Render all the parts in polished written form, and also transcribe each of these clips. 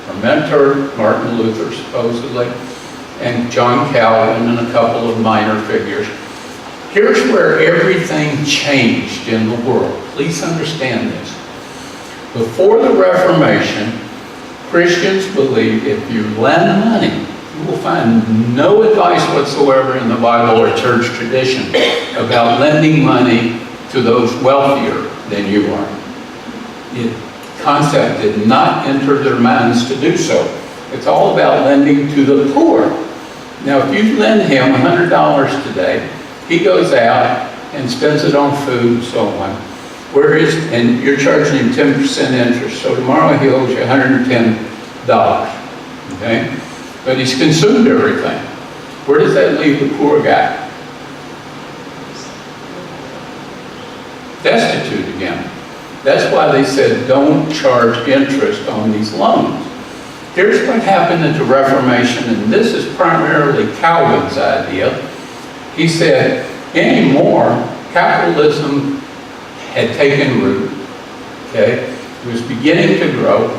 Our mentor, Martin Luther, supposedly, and John Calvin, and a couple of minor figures. Here's where everything changed in the world. Please understand this. Before the Reformation, Christians believed if you lend money, you will find no advice whatsoever in the Bible or church tradition about lending money to those wealthier than you are. The concept did not enter their minds to do so. It's all about lending to the poor. Now, if you lend him $100 today, he goes out and spends it on food and so on. And you're charging him 10% interest, so tomorrow he owes you $110, okay? But he's consumed everything. Where does that leave the poor guy? Destitute again. That's why they said don't charge interest on these loans. Here's what happened at the Reformation, and this is primarily Calvin's idea. He said, anymore, capitalism had taken root, okay? It was beginning to grow,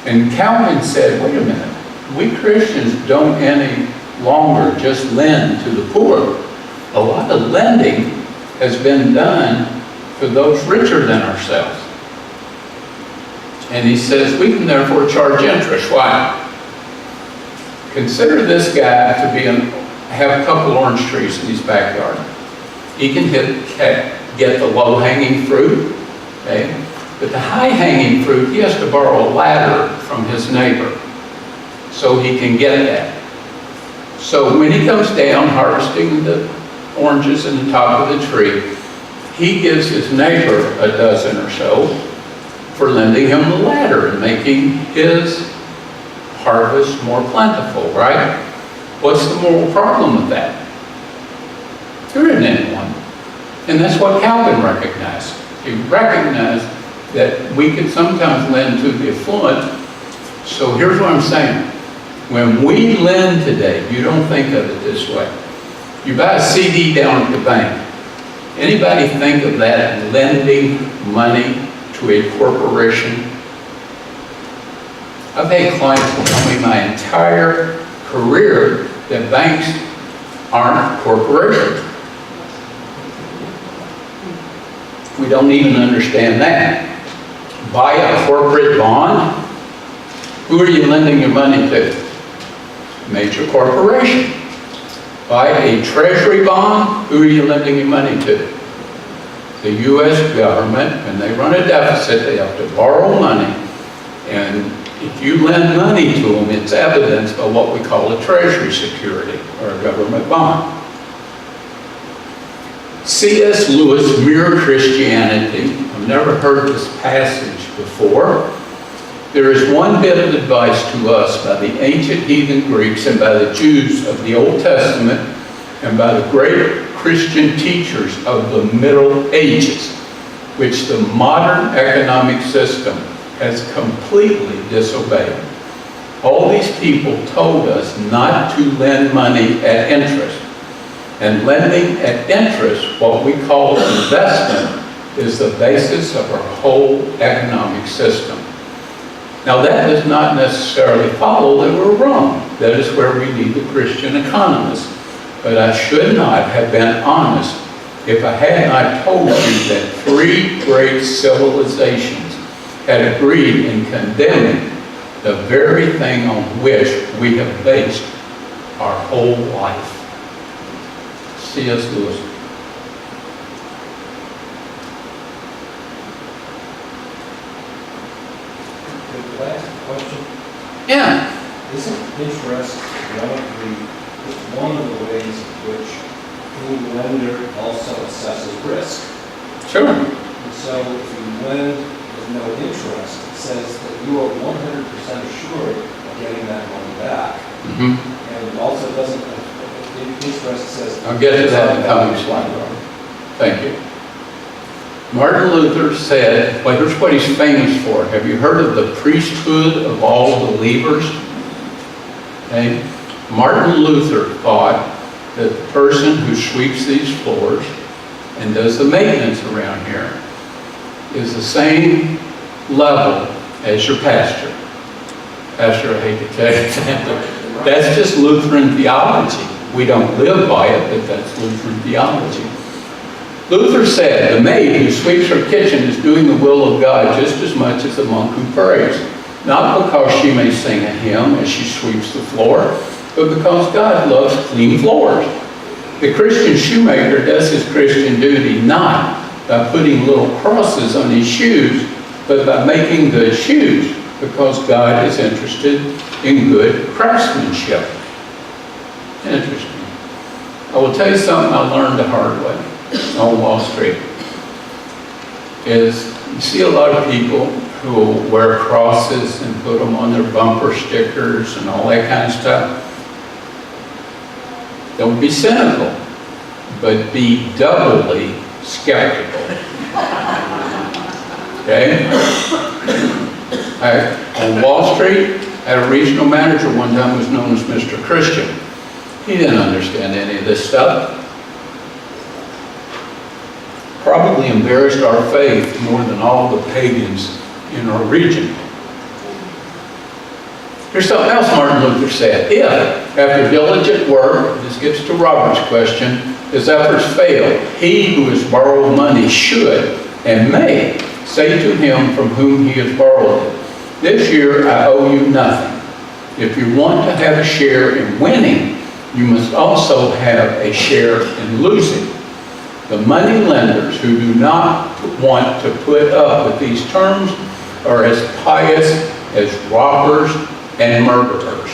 and Calvin said, wait a minute, we Christians don't any longer just lend to the poor. A lot of lending has been done for those richer than ourselves. And he says, we can therefore charge interest. Why? Consider this guy to have a couple orange trees in his backyard. He can get the low-hanging fruit, okay? But the high-hanging fruit, he has to borrow a ladder from his neighbor so he can get that. So when he comes down harvesting the oranges in the top of the tree, he gives his neighbor a dozen or so for lending him the ladder and making his harvest more plentiful, right? What's the moral problem with that? There isn't anyone. And that's what Calvin recognized. He recognized that we could sometimes lend to the affluent. So here's what I'm saying. When we lend today, you don't think of it this way. You buy a CD down at the bank. Anybody think of that lending money to a corporation? I've had clients tell me my entire career that banks aren't corporations. We don't even understand that. Buy a corporate bond. Who are you lending your money to? Major corporation. Buy a treasury bond. Who are you lending your money to? The U.S. government. When they run a deficit, they have to borrow money. And if you lend money to them, it's evidenced by what we call a treasury security or a government bond. C.S. Lewis, Mere Christianity. I've never heard this passage before. There is one bit of advice to us by the ancient heathen Greeks and by the Jews of the Old Testament and by the great Christian teachers of the Middle Ages, which the modern economic system has completely disobeyed. All these people told us not to lend money at interest. And lending at interest, what we call investment, is the basis of our whole economic system. Now that does not necessarily follow that we're wrong. That is where we need the Christian economists. But I should not have been honest if I had not told you that 3 great civilizations had agreed in condemning the very thing on which we have based our whole life. C.S. Lewis. Could I ask a question? Yeah. Isn't interest one of the ways in which any lender also assesses risk? Sure. And so if you lend with no interest, it says that you are 100% assured of getting that money back. And it also doesn't, interest says... I'll get to that in the coming slide. Thank you. Martin Luther said, well, here's what he's famous for. Have you heard of the priesthood of all believers? Okay. Martin Luther thought that the person who sweeps these floors and does the maintenance around here is the same level as your pastor. Pastor, I hate to tell you that, but that's just Lutheran theology. We don't live by it, but that's Lutheran theology. Luther said, the maid who sweeps her kitchen is doing the will of God just as much as the monk who prays, not because she may sing a hymn as she sweeps the floor, but because God loves clean floors. The Christian shoemaker does his Christian duty not by putting little crosses on his shoes, but by making good shoes, because God is interested in good craftsmanship. Interesting. I will tell you something I learned the hard way on Wall Street. Is you see a lot of people who will wear crosses and put them on their bumper stickers and all that kind of stuff. Don't be cynical, but be doubly skeptical. Okay? On Wall Street, I had a regional manager one time who was known as Mr. Christian. He didn't understand any of this stuff. Probably embarrassed our faith more than all the pagans in our region. Here's something else Martin Luther said. If, after diligent work, this gets to Robert's question, his efforts fail, he who has borrowed money should and may say to him from whom he has borrowed it, this year I owe you nothing. If you want to have a share in winning, you must also have a share in losing. The money lenders who do not want to put up with these terms are as pious as robbers and murderers.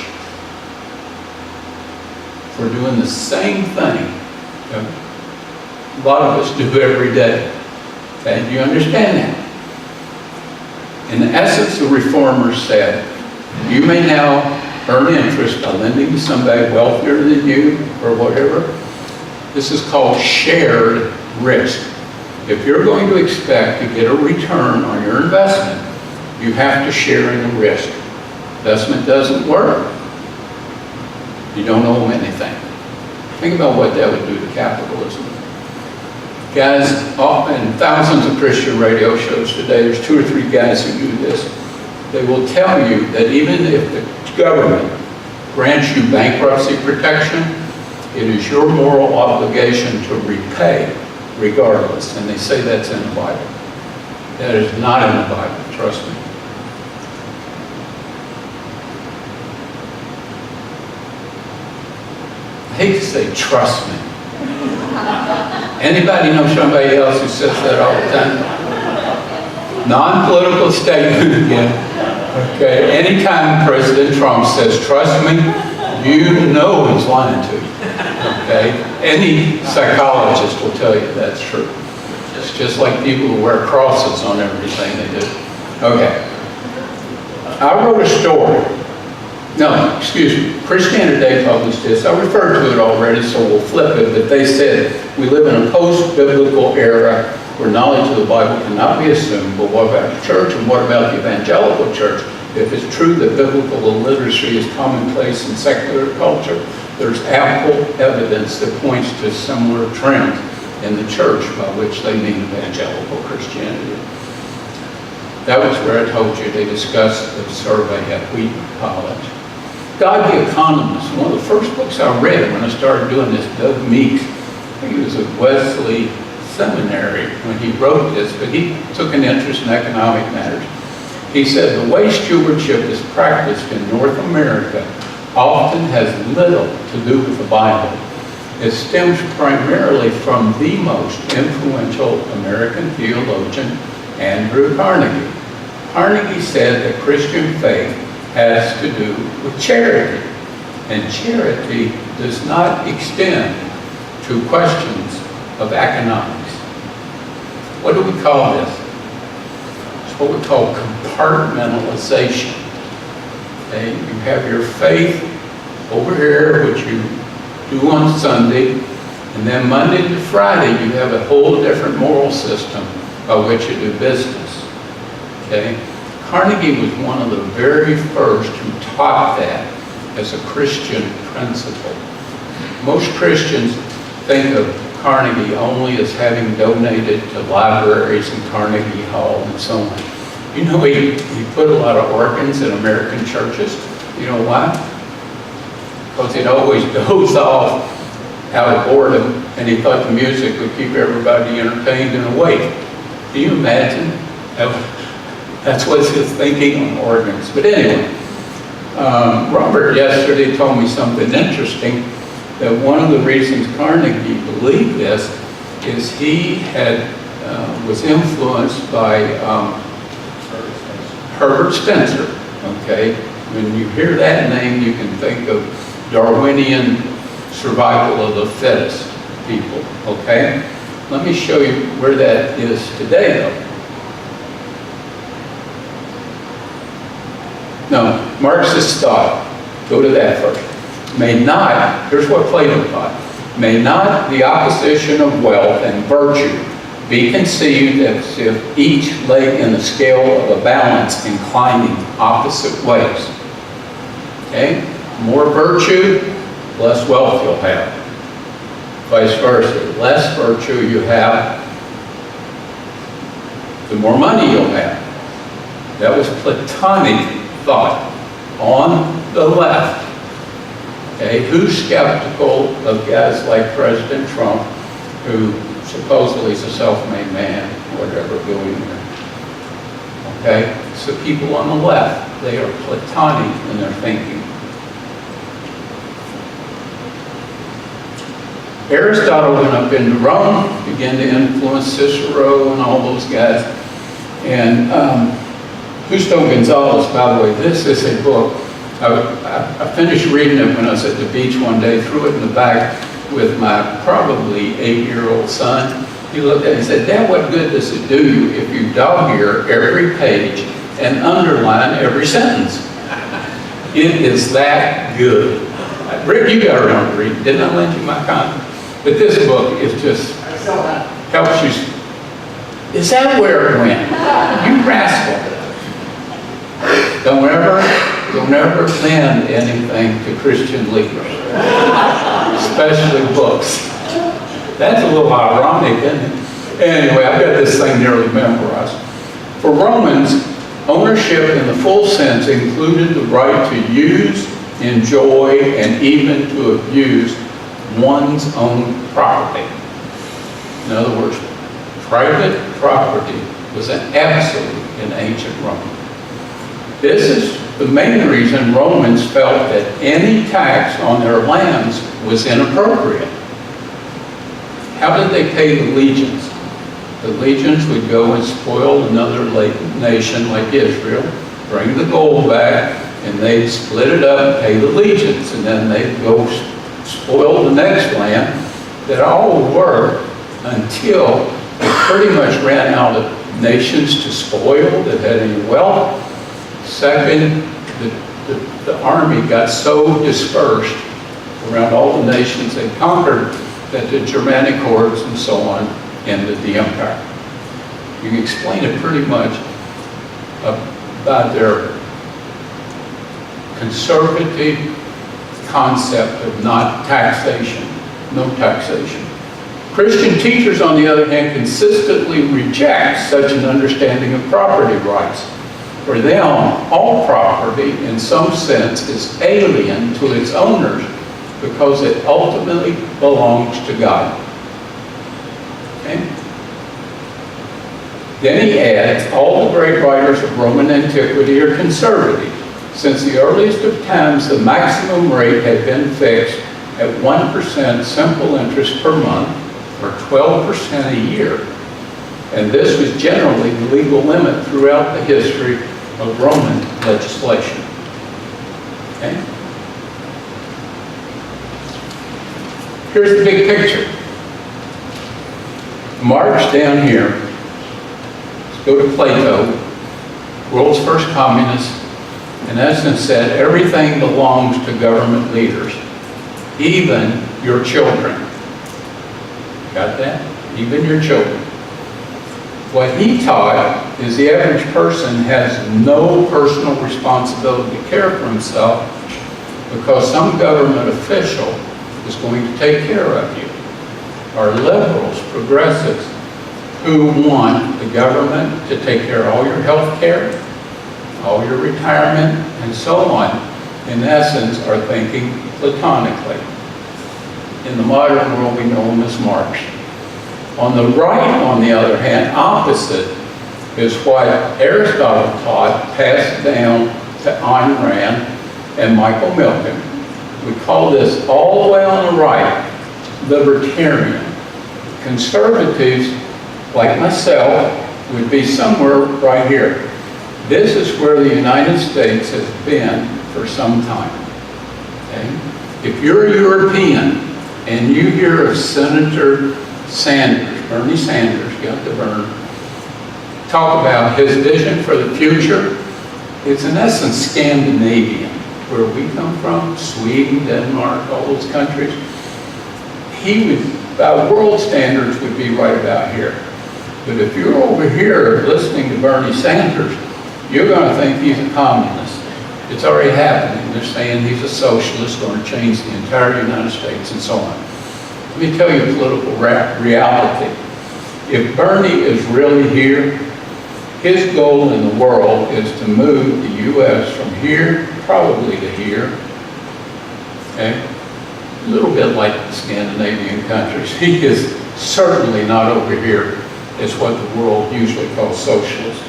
We're doing the same thing. A lot of us do every day. Okay? Do you understand that? In essence, the reformers said, you may now earn interest by lending to somebody wealthier than you or whatever. This is called shared risk. If you're going to expect to get a return on your investment, you have to share in the risk. Investment doesn't work, you don't owe them anything. Think about what that would do to capitalism. Guys, in thousands of Christian radio shows today, there's 2 or 3 guys who do this. They will tell you that even if the government grants you bankruptcy protection, it is your moral obligation to repay regardless. And they say that's in the Bible. That is not in the Bible, trust me. I hate to say trust me. Anybody know somebody else who says that all the time? Non-political statement again. Okay, anytime President Trump says trust me, you know he's lying to you. Okay, any psychologist will tell you that's true. It's just like people who wear crosses on everything they do. Okay, I wrote a story. No, excuse me, Christianity Today published this. I referred to it already, so we'll flip it, but they said, we live in a post-biblical era where knowledge of the Bible cannot be assumed, but what about the church and what about the evangelical church? If it's true that biblical illiteracy is commonplace in secular culture, there's ample evidence that points to similar trends in the church, by which they mean evangelical Christianity. That was where I told you they discussed the survey at Wheaton College. God the Economist, one of the first books I read when I started doing this, Doug Meeks, I think he was at Wesley Seminary when he wrote this, but he took an interest in economic matters. He said, the way stewardship is practiced in North America often has little to do with the Bible. It stems primarily from the most influential American theologian, Andrew Carnegie. Carnegie said that Christian faith has to do with charity, and charity does not extend to questions of economics. What do we call this? It's what we call compartmentalization. Okay? You have your faith over here, which you do on Sunday, and then Monday to Friday you have a whole different moral system by which you do business. Okay? Carnegie was one of the very first who taught that as a Christian principle. Most Christians think of Carnegie only as having donated to libraries and Carnegie Hall and so on. You know, he put a lot of organs in American churches. You know why? Because he'd always doze off out of boredom, and he thought the music would keep everybody entertained and awake. Can you imagine? That's what's his thinking on organs. But anyway, Robert yesterday told me something interesting, that one of the reasons Carnegie believed this is he was influenced by Herbert Spencer. Okay, when you hear that name, you can think of Darwinian survival of the fittest people. Okay, let me show you where that is today, though. No, Marxist thought. Go to that first. May not, here's what Plato taught, may not the opposition of wealth and virtue be conceived as if each lay in the scale of a balance inclining opposite ways. Okay? More virtue, less wealth you'll have. Vice versa. Less virtue you have, the more money you'll have. That was Platonic thought on the left. Okay, who's skeptical of guys like President Trump, who supposedly is a self-made man, whatever, billionaire? Okay, so people on the left, they are Platonic in their thinking. Aristotle went up into Rome, began to influence Cicero and all those guys. And Justo Gonzalez, by the way, this is a book. I finished reading it when I was at the beach one day, threw it in the back with my probably 8-year-old son. He looked at it and said, "Dad, what good does it do you if you dog-ear every page and underline every sentence?" It is that good. Rick, you got around to reading. Didn't I lend you my copy? But this book is just helps you. Is that where it went? You rascal. Don't ever lend anything to Christian leaders, especially books. That's a little ironic, isn't it? Anyway, I've got this thing nearly memorized. For Romans, ownership in the full sense included the right to use, enjoy, and even to abuse one's own property. In other words, private property was an absolute in ancient Rome. This is the main reason Romans felt that any tax on their lands was inappropriate. How did they pay the legions? The legions would go and spoil another nation like Israel, bring the gold back, and they'd split it up and pay the legions, and then they'd go spoil the next land. That all would work until they pretty much ran out of nations to spoil that had any wealth. Second, the army got so dispersed around all the nations they conquered that the Germanic hordes and so on ended the empire. You can explain it pretty much about their conservative concept of not taxation, no taxation. Christian teachers, on the other hand, consistently reject such an understanding of property rights. For them, all property, in some sense, is alien to its owners because it ultimately belongs to God. Okay? Then he adds, all the great writers of Roman antiquity are conservative. Since the earliest of times, the maximum rate had been fixed at 1% simple interest per month, or 12% a year. And this was generally the legal limit throughout the history of Roman legislation. Okay? Here's the big picture. Marx down here. Let's go to Plato, world's first communist, in essence said everything belongs to government leaders, even your children. Got that? Even your children. What he taught is the average person has no personal responsibility to care for himself because some government official is going to take care of you. Our liberals, progressives, who want the government to take care of all your health care, all your retirement, and so on, in essence, are thinking platonically. In the modern world, we know him as Marx. On the right, on the other hand, opposite, is what Aristotle taught, passed down to Ayn Rand and Michael Milken. We call this all the way on the right, libertarian. Conservatives, like myself, would be somewhere right here. This is where the United States has been for some time. Okay? If you're a European and you hear of Senator Sanders, Bernie Sanders, got the burn, talk about his vision for the future, it's in essence Scandinavian, where we come from, Sweden, Denmark, all those countries. He would, by world standards, would be right about here. But if you're over here listening to Bernie Sanders, you're going to think he's a communist. It's already happening. They're saying he's a socialist, going to change the entire United States and so on. Let me tell you a political reality. If Bernie is really here, his goal in the world is to move the U.S. from here, probably to here, okay? A little bit like the Scandinavian countries. He is certainly not over here. It's what the world usually calls socialist.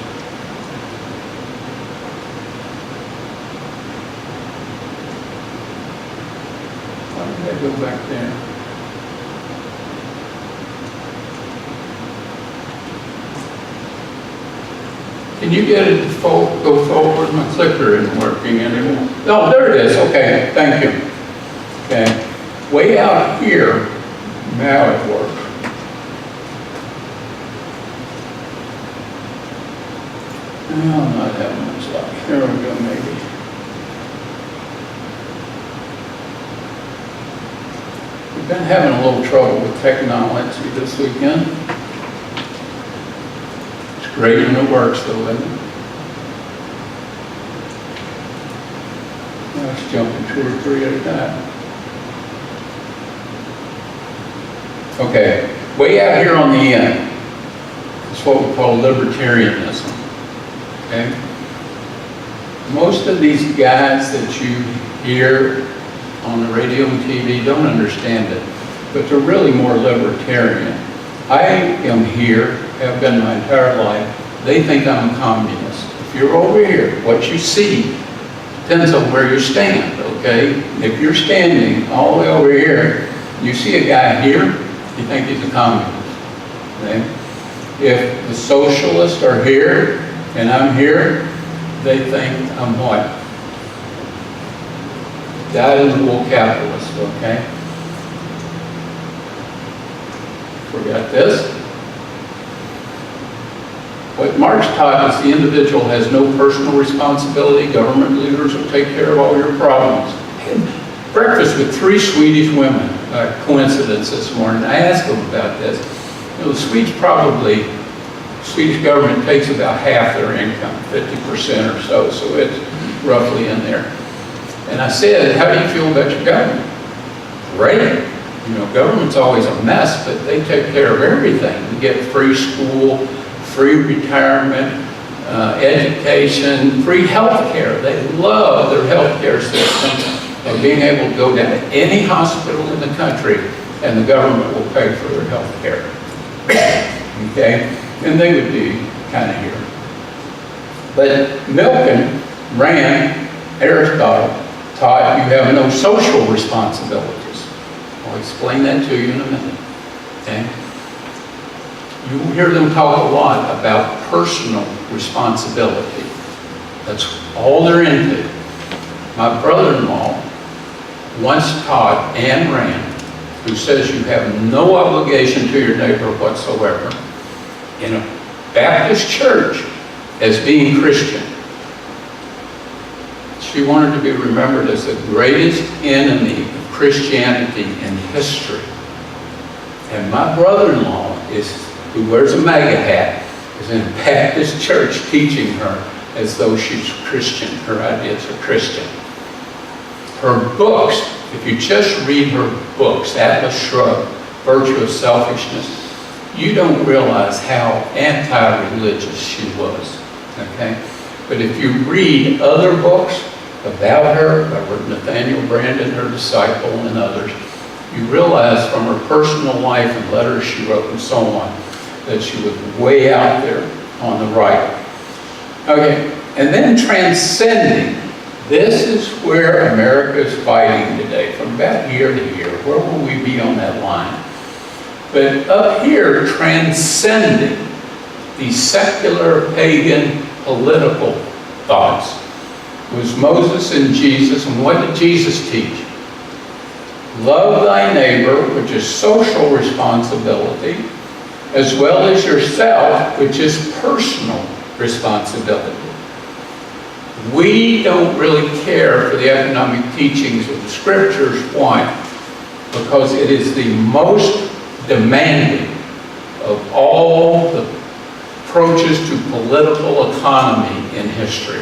Why did I go back there? Can you get it to go forward? My clicker isn't working anymore. Oh, there it is. Okay, thank you. Okay, way out here, now it works. No, I'm not having much luck. Here we go, maybe. We've been having a little trouble with technology this weekend. It's great when it works, though, isn't it? Now it's jumping 2 or 3 at a time. Okay, way out here on the end, it's what we call libertarianism. Okay? Most of these guys that you hear on the radio and TV don't understand it, but they're really more libertarian. I am here, have been my entire life. They think I'm a communist. If you're over here, what you see depends on where you stand, okay? If you're standing all the way over here, you see a guy here, you think he's a communist, okay? If the socialists are here and I'm here, they think I'm what? Dyed-in-the-wool capitalist, okay? Forgot this. What Marx taught is the individual has no personal responsibility. Government leaders will take care of all your problems. I had breakfast with 3 Swedish women, coincidence this morning. I asked them about this. You know, the Swedish government takes about half their income, 50% or so, so it's roughly in there. And I said, how do you feel about your government? Great. You know, government's always a mess, but they take care of everything. You get free school, free retirement, education, free health care. They love their health care system of being able to go down to any hospital in the country and the government will pay for their health care. Okay? And they would be kind of here. But Milken, Rand, Aristotle taught you have no social responsibilities. I'll explain that to you in a minute. Okay? You will hear them talk a lot about personal responsibility. That's all they're into. My brother-in-law once taught Ayn Rand, who says you have no obligation to your neighbor whatsoever, in a Baptist church as being Christian. She wanted to be remembered as the greatest enemy of Christianity in history. And my brother-in-law, who wears a MAGA hat, is in a Baptist church teaching her as though she's Christian. Her ideas are Christian. Her books, if you just read her books, Atlas Shrugged, Virtue of Selfishness, you don't realize how anti-religious she was, okay? But if you read other books about her, by Nathaniel Brandon, her disciple, and others, you realize from her personal life and letters she wrote and so on, that she was way out there on the right. Okay, and then transcending. This is where America is fighting today, from about here to here. Where will we be on that line? But up here, transcending the secular, pagan, political thoughts was Moses and Jesus. And what did Jesus teach? Love thy neighbor, which is social responsibility, as well as yourself, which is personal responsibility. We don't really care for the economic teachings of the scriptures. Why? Because it is the most demanding of all the approaches to political economy in history.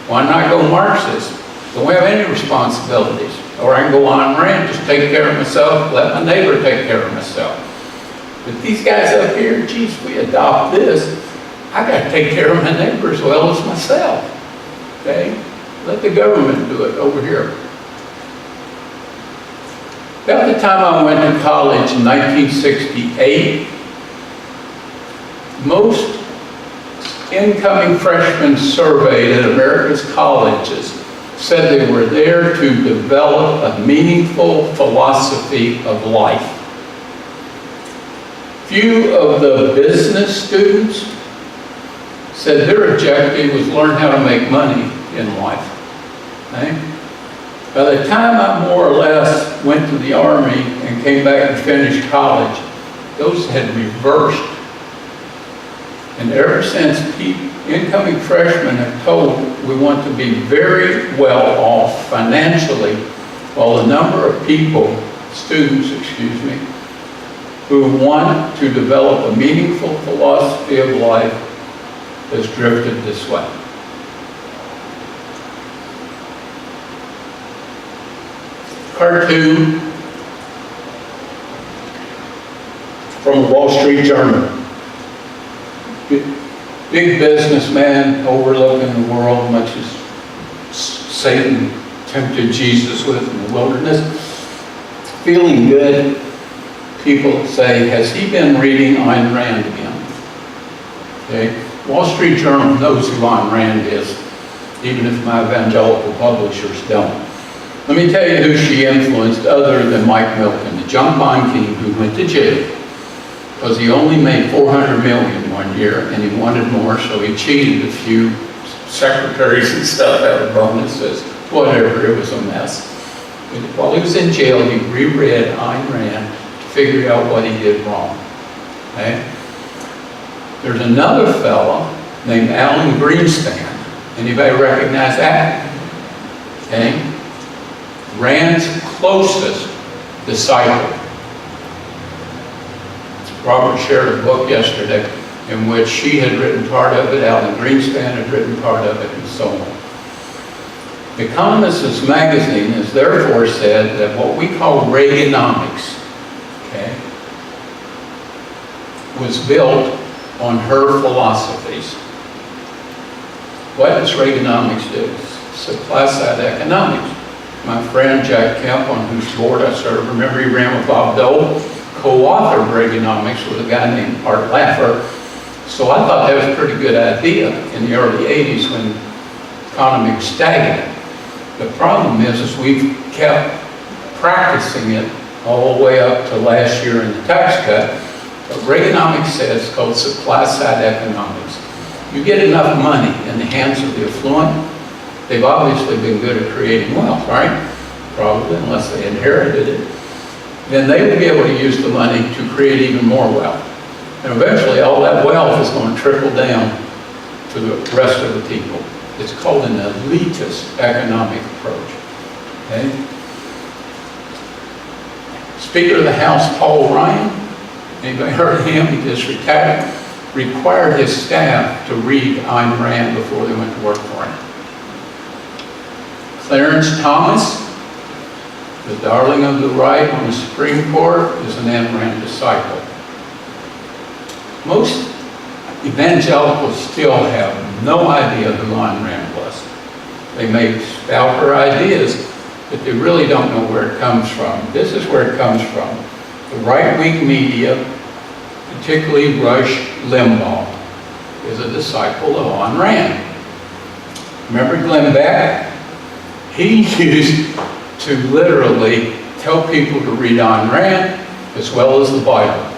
Why not go Marxist? Don't have any responsibilities. Or I can go Ayn Rand, just take care of myself, let my neighbor take care of myself. But these guys up here, geez, we adopt this. I got to take care of my neighbor as well as myself. Okay? Let the government do it over here. About the time I went to college in 1968, most incoming freshmen surveyed at America's colleges said they were there to develop a meaningful philosophy of life. Few of the business students said their objective was learn how to make money in life. Okay? By the time I more or less went to the Army and came back and finished college, those had reversed. And ever since, incoming freshmen have told we want to be very well off financially, while the number of people, students, who want to develop a meaningful philosophy of life has drifted this way. Cartoon from the Wall Street Journal. Big businessman overlooking the world, much as Satan tempted Jesus with in the wilderness. Feeling good. People say, has he been reading Ayn Rand again? Okay. Wall Street Journal knows who Ayn Rand is, even if my evangelical publishers don't. Let me tell you who she influenced other than Mike Milken, the junk bond king who went to jail because he only made $400 million one year and he wanted more, so he cheated a few secretaries and stuff out of bonuses. Whatever, it was a mess. But while he was in jail, he reread Ayn Rand to figure out what he did wrong. Okay? There's another fellow named Alan Greenspan. Anybody recognize that? Okay? Rand's closest disciple. Robert shared a book yesterday in which she had written part of it, Alan Greenspan had written part of it, and so on. Economist's magazine has therefore said that what we call Reaganomics, okay, was built on her philosophies. What does Reaganomics do? It's supply-side economics. My friend Jack Kemp, on whose board I serve, remember he ran with Bob Dole, co-authored Reaganomics with a guy named Art Laffer. So I thought that was a pretty good idea in the early 80s when the economy was stagnant. The problem is we've kept practicing it all the way up to last year in the tax cut. But Reaganomics says it's called supply-side economics. You get enough money in the hands of the affluent, they've obviously been good at creating wealth, right? Probably, unless they inherited it. Then they will be able to use the money to create even more wealth. And eventually all that wealth is going to trickle down to the rest of the people. It's called an elitist economic approach. Okay? Speaker of the House, Paul Ryan, anybody heard of him? He just retired. Required his staff to read Ayn Rand before they went to work for him. Clarence Thomas, the darling of the right on the Supreme Court, is an Ayn Rand disciple. Most evangelicals still have no idea who Ayn Rand was. They may spout her ideas, but they really don't know where it comes from. This is where it comes from. The right-wing media, particularly Rush Limbaugh, is a disciple of Ayn Rand. Remember Glenn Beck? He used to literally tell people to read Ayn Rand as well as the Bible.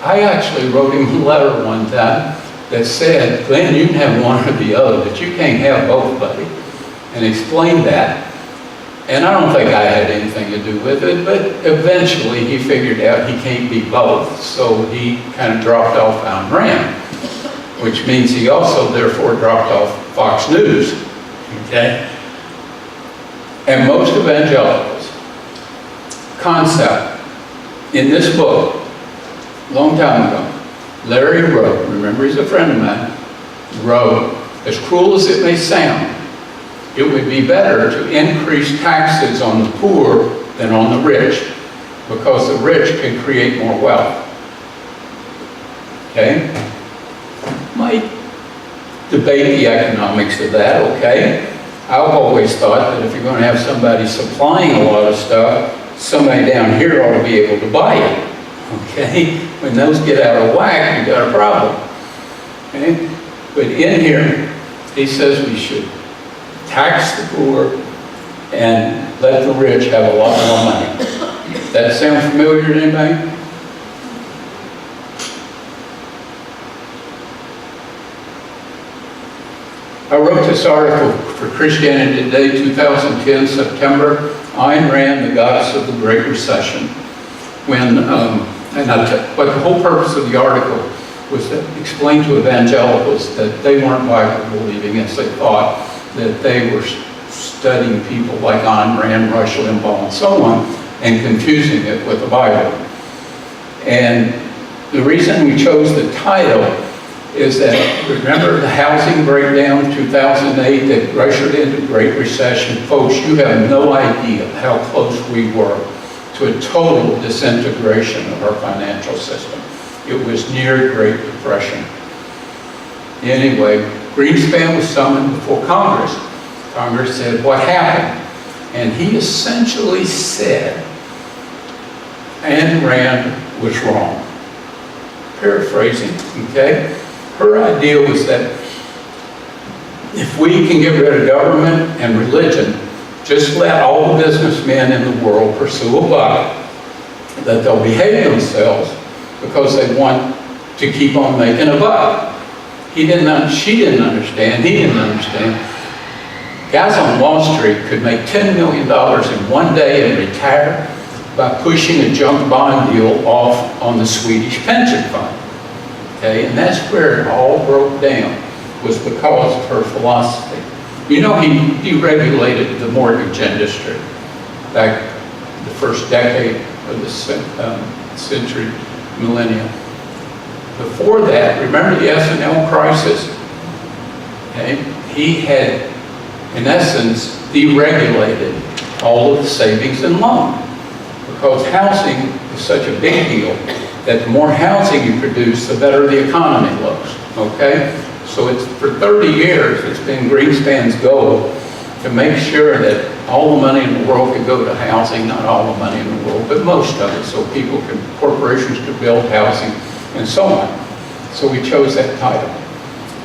I actually wrote him a letter one time that said, Glenn, you can have one or the other, but you can't have both, buddy, and explained that. And I don't think I had anything to do with it, but eventually he figured out he can't be both, so he kind of dropped off Ayn Rand, which means he also therefore dropped off Fox News, okay? And most evangelicals, concept, in this book, a long time ago, Larry wrote, remember he's a friend of mine, wrote, as cruel as it may sound, it would be better to increase taxes on the poor than on the rich, because the rich can create more wealth. Okay? Might debate the economics of that, okay? I've always thought that if you're going to have somebody supplying a lot of stuff, somebody down here ought to be able to buy it. Okay? When those get out of whack, you've got a problem. Okay? But in here, he says we should tax the poor and let the rich have a lot more money. That sound familiar to anybody? I wrote this article for Christianity Today, 2010, September, Ayn Rand, the Goddess of the Great Recession. What the whole purpose of the article was to explain to evangelicals that they weren't Bible believing as they thought, that they were studying people like Ayn Rand, Rush Limbaugh, and so on, and confusing it with the Bible. And the reason we chose the title is that, remember the housing breakdown 2008 that ushered into Great Recession? Folks, you have no idea how close we were to a total disintegration of our financial system. It was near Great Depression. Anyway, Greenspan was summoned before Congress. Congress said, what happened? And he essentially said, Ayn Rand was wrong. Paraphrasing, okay? Her idea was that if we can get rid of government and religion, just let all the businessmen in the world pursue a buck, that they'll behave themselves because they want to keep on making a buck. She didn't understand, he didn't understand. Guys on Wall Street could make $10 million in one day and retire by pushing a junk bond deal off on the Swedish pension fund. Okay, and that's where it all broke down, was because of her philosophy. You know, he deregulated the mortgage industry back the first decade of the century, millennium. Before that, remember the S&L crisis? Okay, he had, in essence, deregulated all of the savings and loan, because housing is such a big deal that the more housing you produce, the better the economy looks, okay? So it's, for 30 years, it's been Greenspan's goal to make sure that all the money in the world could go to housing, not all the money in the world, but most of it, so corporations could build housing and so on. So we chose that title.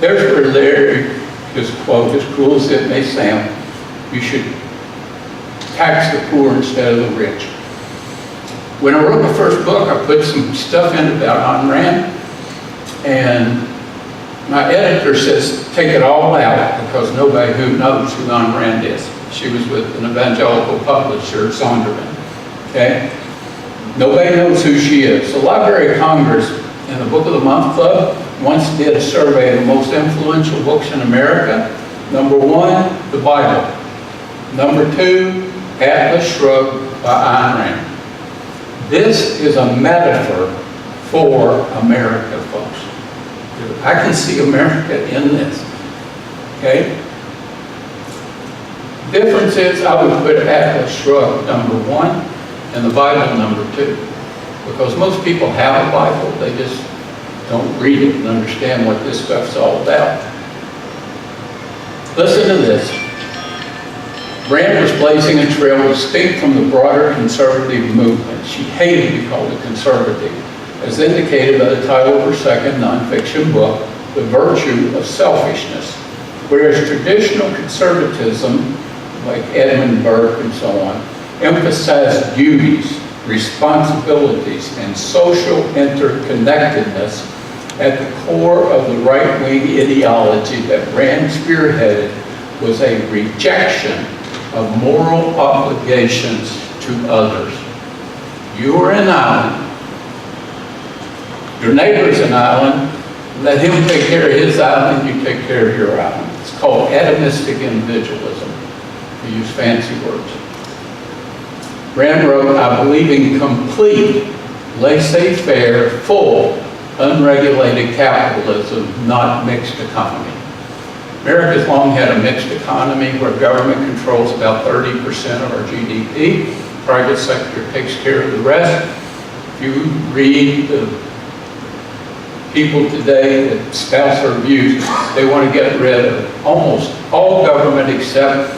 There's where Larry, his quote, as cruel as it may sound, you should tax the poor instead of the rich. When I wrote the first book, I put some stuff in about Ayn Rand, and my editor says, take it all out, because nobody who knows who Ayn Rand is. She was with an evangelical publisher, Zondervan, okay? Nobody knows who she is. The Library of Congress and the Book of the Month Club once did a survey of the most influential books in America. Number 1, the Bible. Number 2, Atlas Shrugged by Ayn Rand. This is a metaphor for America, folks. I can see America in this, okay? Difference is I would put Atlas Shrugged number 1 and the Bible number 2, because most people have a Bible, they just don't read it and understand what this stuff's all about. Listen to this. Brand was blazing a trail distinct from the broader conservative movement. She hated to be called a conservative, as indicated by the title of her second nonfiction book, The Virtue of Selfishness. Whereas traditional conservatism, like Edmund Burke and so on, emphasized duties, responsibilities, and social interconnectedness, at the core of the right-wing ideology that Brand spearheaded was a rejection of moral obligations to others. You are an island. Your neighbor's an island. Let him take care of his island, you take care of your island. It's called atomistic individualism, to use fancy words. Brand wrote, I believe in complete, laissez-faire, full, unregulated capitalism, not mixed economy. America's long had a mixed economy where government controls about 30% of our GDP. Private sector takes care of the rest. If you read the people today that espouse their views, they want to get rid of almost all government except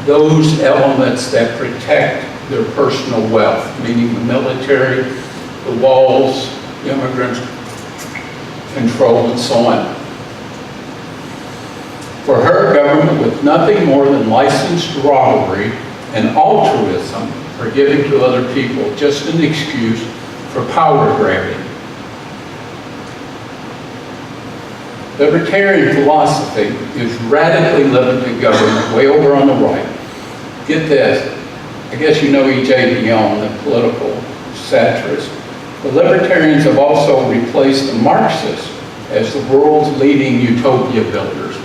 those elements that protect their personal wealth, meaning the military, the walls, immigrant control, and so on. For her, government was nothing more than licensed robbery and altruism for giving to other people, just an excuse for power grabbing. Libertarian philosophy is radically limited government, way over on the right. Get this, I guess you know E.J. Dionne, the political satirist. The libertarians have also replaced the Marxists as the world's leading utopia builders.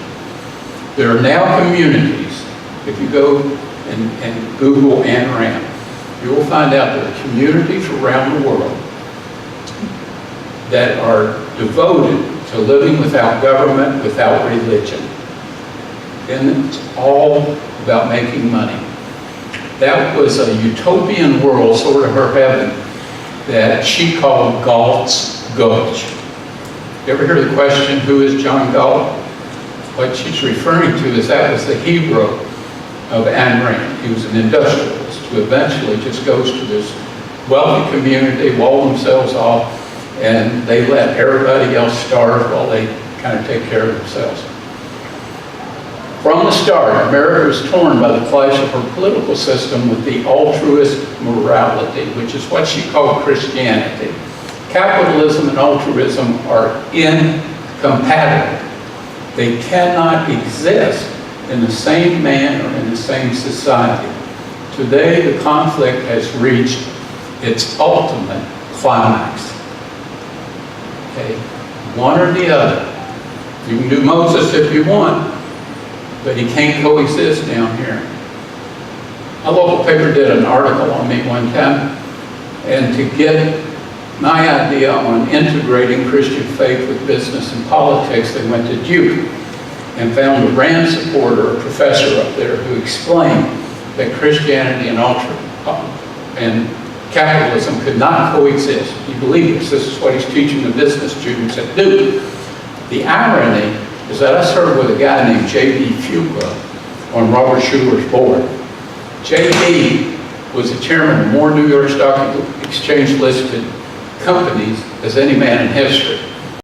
There are now communities, if you go and Google Ayn Rand, you will find out there are communities around the world that are devoted to living without government, without religion. And it's all about making money. That was a utopian world, sort of her heaven, that she called Galt's Gulch. You ever hear the question, who is John Galt? What she's referring to is that was the hero of Ayn Rand. He was an industrialist who eventually just goes to this wealthy community, wall themselves off, and they let everybody else starve while they kind of take care of themselves. From the start, America was torn by the clash of her political system with the altruist morality, which is what she called Christianity. Capitalism and altruism are incompatible. They cannot exist in the same man or in the same society. Today, the conflict has reached its ultimate climax. Okay, one or the other. You can do Moses if you want, but he can't coexist down here. A local paper did an article on me one time, and to get my idea on integrating Christian faith with business and politics, they went to Duke and found a Rand supporter, a professor up there, who explained that Christianity and capitalism could not coexist. He believed this. This is what he's teaching the business students at Duke. The irony is that I served with a guy named J.B. Fuqua on Robert Schuler's board. J.B. was the chairman of more New York Stock Exchange listed companies as any man in history.